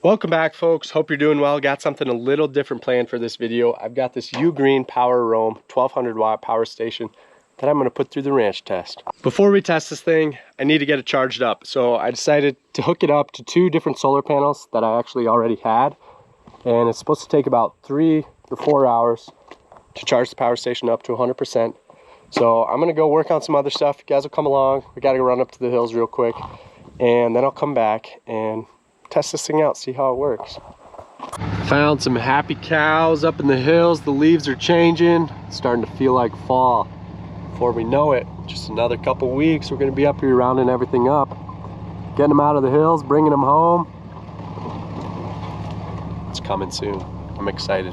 Welcome back, folks. Hope you're doing well. Got something a little different planned for this video. I've got this UGREEN Power Roam 1200 watt power station that I'm going to put through the ranch test. Before we test this thing, I need to get it charged up. So I decided to hook it up to 2 different solar panels that I actually already had. And it's supposed to take about 3 to 4 hours to charge the power station up to 100%. So I'm going to go work on some other stuff. You guys will come along. We got to run up to the hills real quick. And then I'll come back and test this thing out, see how it works. Found some happy cows up in the hills. The leaves are changing. It's starting to feel like fall. Before we know it, just another couple weeks, we're gonna be up here rounding everything up, getting them out of the hills, bringing them home. It's coming soon. I'm excited.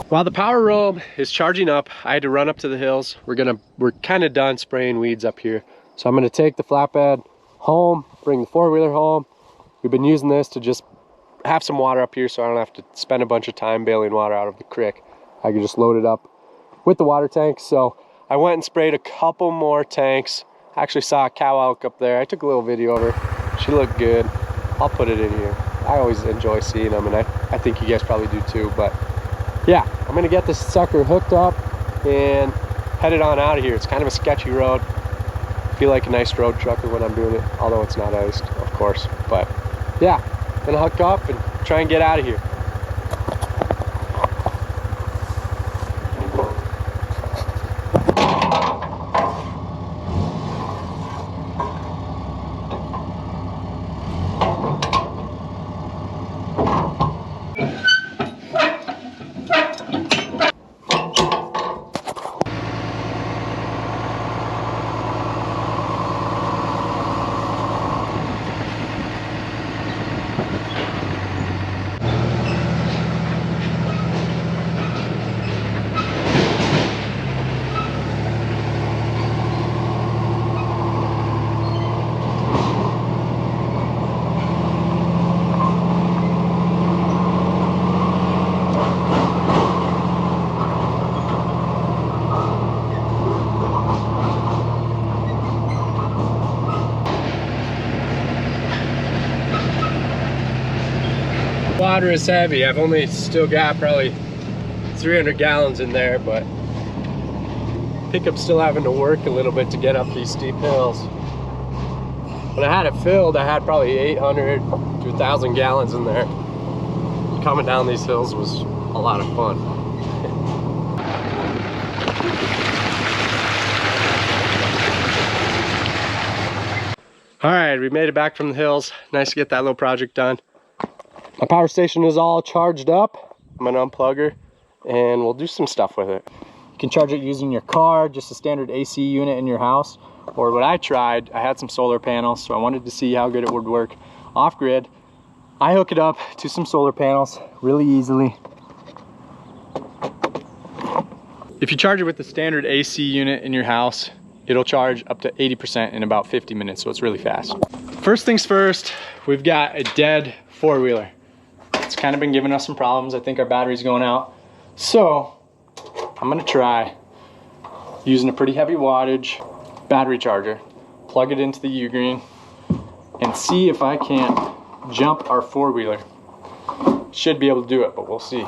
While the Power Roam is charging up, I had to run up to the hills. We're kind of done spraying weeds up here. So I'm gonna take the flatbed home, bring the 4-wheeler home. We've been using this to just have some water up here so I don't have to spend a bunch of time bailing water out of the creek. I can just load it up with the water tank. So I went and sprayed a couple more tanks. I actually saw a cow elk up there. I took a little video of her. She looked good. I'll put it in here. I always enjoy seeing them, and I think you guys probably do too. But yeah, I'm gonna get this sucker hooked up and headed on out of here. It's kind of a sketchy road. I feel like a nice road trucker when I'm doing it, although it's not iced, of course. But yeah, gonna hook up and try and get out of here. Water is heavy. I've only still got probably 300 gallons in there, but pickup's still having to work a little bit to get up these steep hills. When I had it filled, I had probably 800 to 1,000 gallons in there. Coming down these hills was a lot of fun. All right, we made it back from the hills. Nice to get that little project done. My power station is all charged up. I'm gonna unplug her and we'll do some stuff with it. You can charge it using your car, just a standard AC unit in your house. Or what I tried, I had some solar panels, so I wanted to see how good it would work off-grid. I hook it up to some solar panels really easily. If you charge it with the standard AC unit in your house, it'll charge up to 80% in about 50 minutes, so it's really fast. First things first, we've got a dead 4-wheeler. It's kind of been giving us some problems. I think our battery's going out. So I'm gonna try using a pretty heavy wattage battery charger, plug it into the UGREEN, and see if I can't jump our 4-wheeler. Should be able to do it, but we'll see.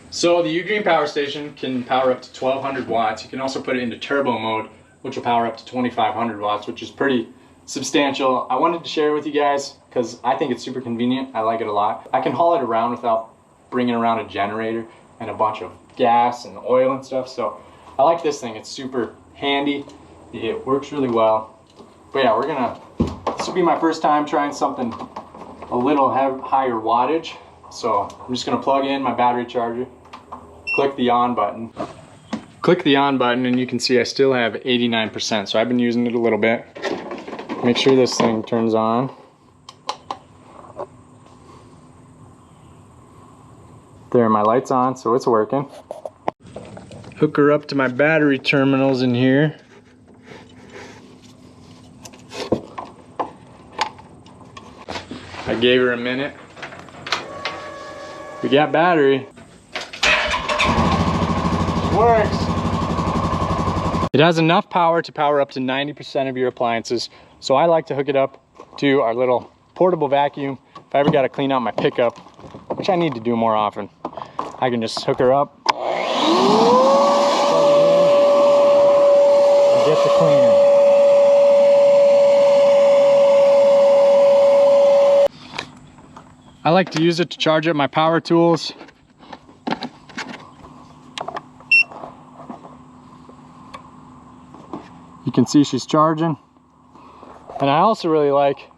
So the UGREEN power station can power up to 1200 watts. You can also put it into turbo mode, which will power up to 2500 watts, which is pretty substantial. I wanted to share it with you guys because I think it's super convenient. I like it a lot. I can haul it around without bringing around a generator and a bunch of gas and oil and stuff. So I like this thing. It's super handy. It works really well. But yeah, this will be my first time trying something a little higher wattage. So I'm just gonna plug in my battery charger, click the on button. Click the on button and you can see I still have 89%. So I've been using it a little bit. Make sure this thing turns on. There, my light's on, so it's working. Hook her up to my battery terminals in here. I gave her a minute. We got battery. Works. It has enough power to power up to 90% of your appliances. So I like to hook it up to our little portable vacuum. If I ever got to clean out my pickup, which I need to do more often. I can just hook her up, and get the cleaner. I like to use it to charge up my power tools. You can see she's charging. And I also really like,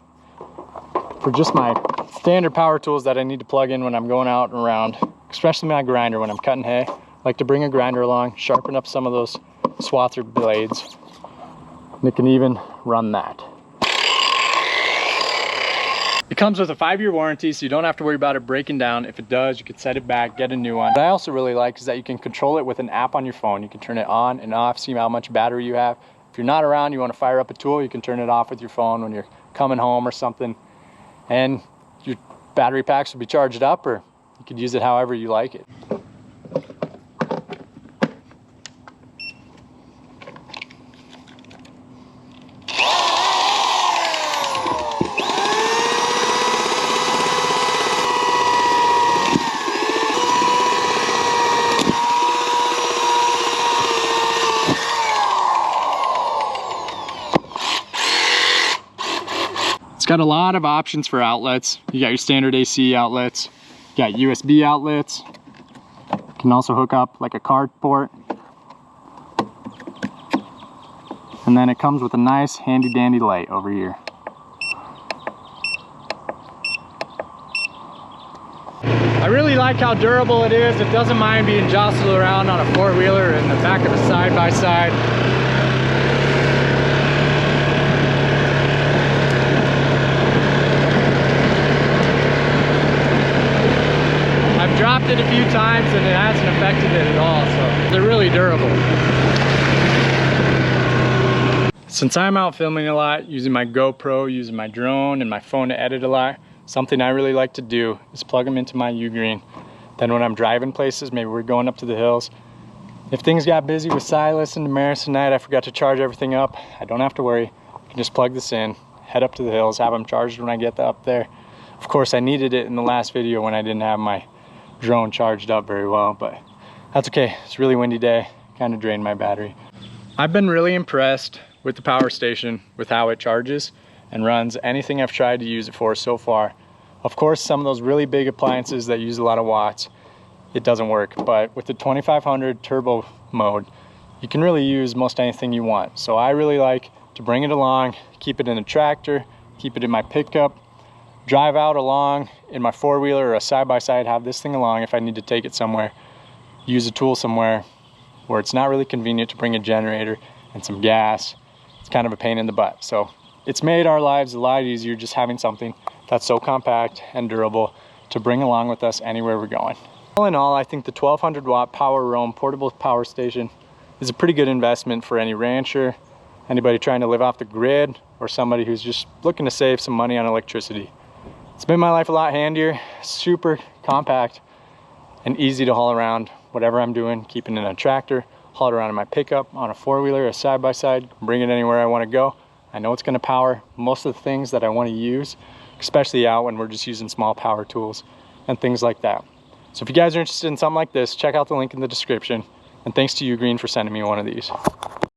for just my standard power tools that I need to plug in when I'm going out and around, especially my grinder when I'm cutting hay, I like to bring a grinder along, sharpen up some of those swather blades. And it can even run that. It comes with a 5-year warranty, so you don't have to worry about it breaking down. If it does, you can set it back, get a new one. What I also really like is that you can control it with an app on your phone. You can turn it on and off, see how much battery you have. If you're not around, you want to fire up a tool, you can turn it off with your phone when you're coming home or something. And your battery packs will be charged up, or you could use it however you like it. It's got a lot of options for outlets. You got your standard AC outlets, you got USB outlets. You can also hook up like a card port. And then it comes with a nice handy dandy light over here. I really like how durable it is. It doesn't mind being jostled around on a 4-wheeler in the back of a side-by-side. Dropped it a few times and it hasn't affected it at all, so they're really durable. Since I'm out filming a lot, using my GoPro, using my drone and my phone to edit a lot, something I really like to do is plug them into my UGREEN. Then when I'm driving places, maybe we're going up to the hills, if things got busy with Silas and Damaris tonight, I forgot to charge everything up, I don't have to worry. I can just plug this in, head up to the hills, have them charged when I get up there. Of course, I needed it in the last video when I didn't have my drone charged up very well, but that's okay. It's a really windy day, kind of drained my battery. I've been really impressed with the power station, with how it charges and runs anything I've tried to use it for so far. Of course, some of those really big appliances that use a lot of watts, it doesn't work, but with the 2500 turbo mode, you can really use most anything you want. So I really like to bring it along, keep it in a tractor, keep it in my pickup, drive out along in my 4-wheeler or a side-by-side, have this thing along if I need to take it somewhere, use a tool somewhere where it's not really convenient to bring a generator and some gas. It's kind of a pain in the butt. So it's made our lives a lot easier just having something that's so compact and durable to bring along with us anywhere we're going. All in all, I think the 1200 watt Power Roam portable power station is a pretty good investment for any rancher, anybody trying to live off the grid, or somebody who's just looking to save some money on electricity. It's made my life a lot handier, super compact and easy to haul around whatever I'm doing, keeping it in a tractor, haul it around in my pickup, on a 4-wheeler, a side-by-side, bring it anywhere I want to go. I know it's going to power most of the things that I want to use, especially out when we're just using small power tools and things like that. So if you guys are interested in something like this, check out the link in the description. And thanks to UGREEN for sending me one of these.